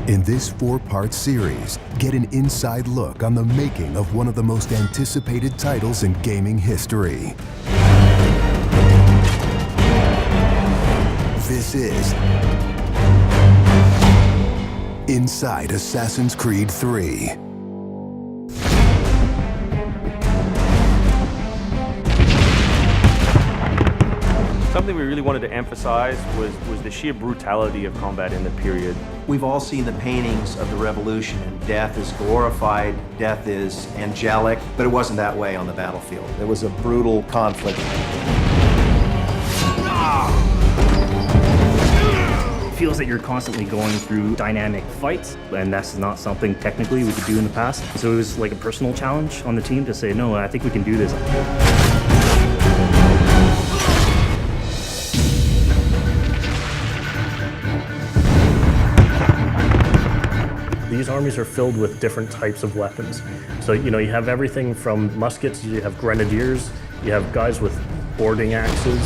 In this 4-part series, get an inside look on the making of one of the most anticipated titles in gaming history. This is Inside Assassin's Creed 3. Something we really wanted to emphasize was the sheer brutality of combat in the period. We've all seen the paintings of the Revolution, and death is glorified, death is angelic, but it wasn't that way on the battlefield. It was a brutal conflict. It feels that you're constantly going through dynamic fights, and that's not something technically we could do in the past. So it was like a personal challenge on the team to say, no, I think we can do this. These armies are filled with different types of weapons. So, you have everything from muskets, you have grenadiers, you have guys with boarding axes.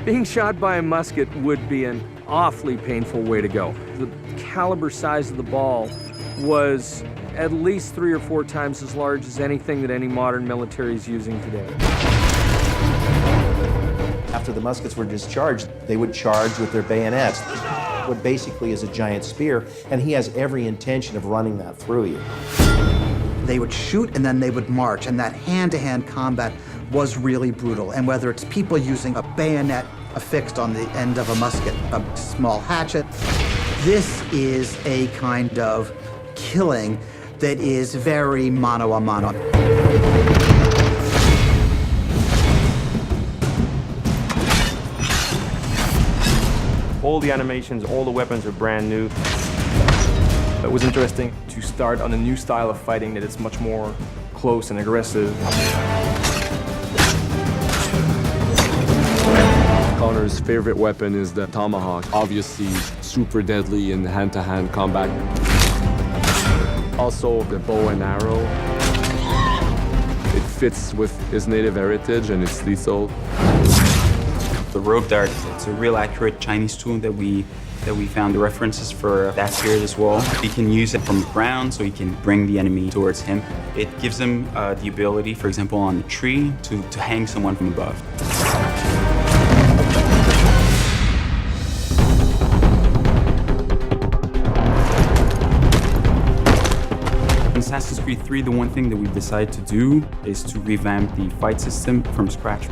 Being shot by a musket would be an awfully painful way to go. The caliber size of the ball was at least 3 or 4 times as large as anything that any modern military is using today. After the muskets were discharged, they would charge with their bayonets. What basically is a giant spear, and he has every intention of running that through you. They would shoot and then they would march, and that hand-to-hand combat was really brutal. And whether it's people using a bayonet affixed on the end of a musket, a small hatchet, this is a kind of killing that is very mano a mano. All the animations, all the weapons are brand new. It was interesting to start on a new style of fighting that is much more close and aggressive. Connor's favorite weapon is the tomahawk, obviously super deadly in hand-to-hand combat. Also the bow and arrow. It fits with his native heritage and it's lethal. The rope dart, it's a real accurate Chinese tool that we found the references for that period as well. He can use it from the ground, so he can bring the enemy towards him. It gives him the ability, for example, on a tree, to hang someone from above. In Assassin's Creed 3, the one thing that we decided to do is to revamp the fight system from scratch.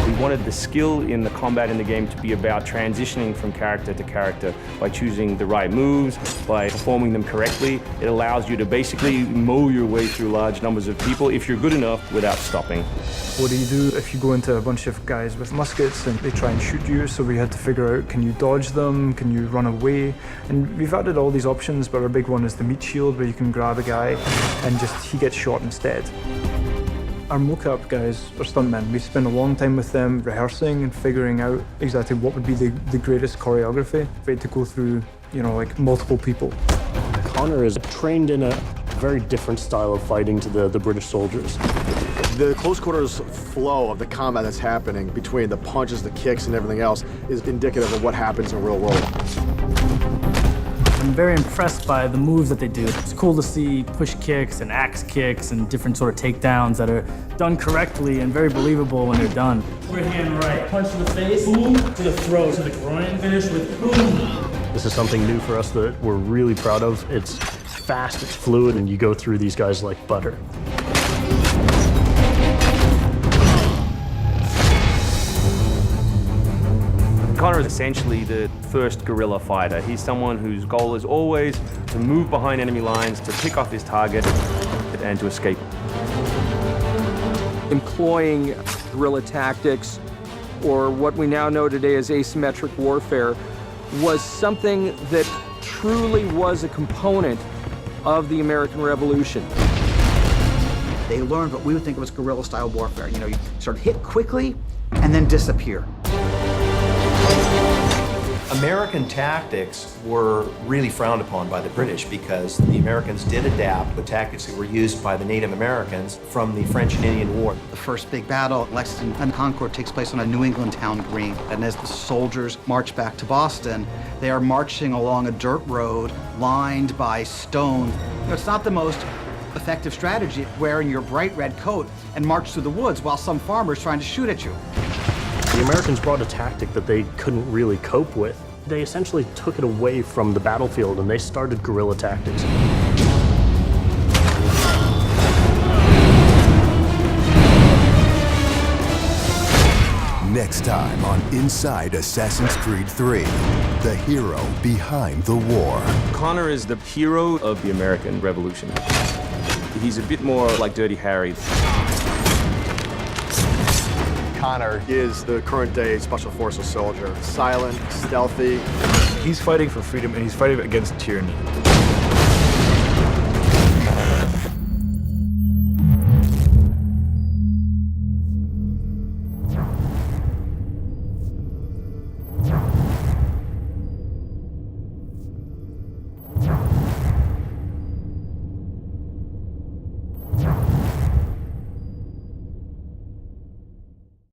We wanted the skill in the combat in the game to be about transitioning from character to character by choosing the right moves, by performing them correctly. It allows you to basically mow your way through large numbers of people if you're good enough without stopping. What do you do if you go into a bunch of guys with muskets and they try and shoot you? So we had to figure out, can you dodge them? Can you run away? And we've added all these options, but our big one is the meat shield, where you can grab a guy and he gets shot instead. Our mocap guys are stuntmen. We spend a long time with them rehearsing and figuring out exactly what would be the greatest choreography. We had to go through, like multiple people. Connor is trained in a very different style of fighting to the British soldiers. The close quarters flow of the combat that's happening between the punches, the kicks, and everything else is indicative of what happens in the real world. I'm very impressed by the moves that they do. It's cool to see push kicks and axe kicks and different sort of takedowns that are done correctly and very believable when they're done. Right hand right, punch to the face, boom, to the throat, to the groin, finish with boom. This is something new for us that we're really proud of. It's fast, it's fluid, and you go through these guys like butter. Connor is essentially the first guerrilla fighter. He's someone whose goal is always to move behind enemy lines, to pick off his target, and to escape. Employing guerrilla tactics, or what we now know today as asymmetric warfare, was something that truly was a component of the American Revolution. They learned what we would think was guerrilla-style warfare. You sort of hit quickly and then disappear. American tactics were really frowned upon by the British because the Americans did adapt the tactics that were used by the Native Americans from the French and Indian War. The first big battle at Lexington and Concord takes place on a New England town green. And as the soldiers march back to Boston, they are marching along a dirt road lined by stone. It's not the most effective strategy, wearing your bright red coat and march through the woods while some farmer's trying to shoot at you. The Americans brought a tactic that they couldn't really cope with. They essentially took it away from the battlefield and they started guerrilla tactics. Next time on Inside Assassin's Creed 3, the hero behind the war. Connor is the hero of the American Revolution. He's a bit more like Dirty Harry. Connor is the current day Special Forces soldier. Silent, stealthy. He's fighting for freedom and he's fighting against tyranny.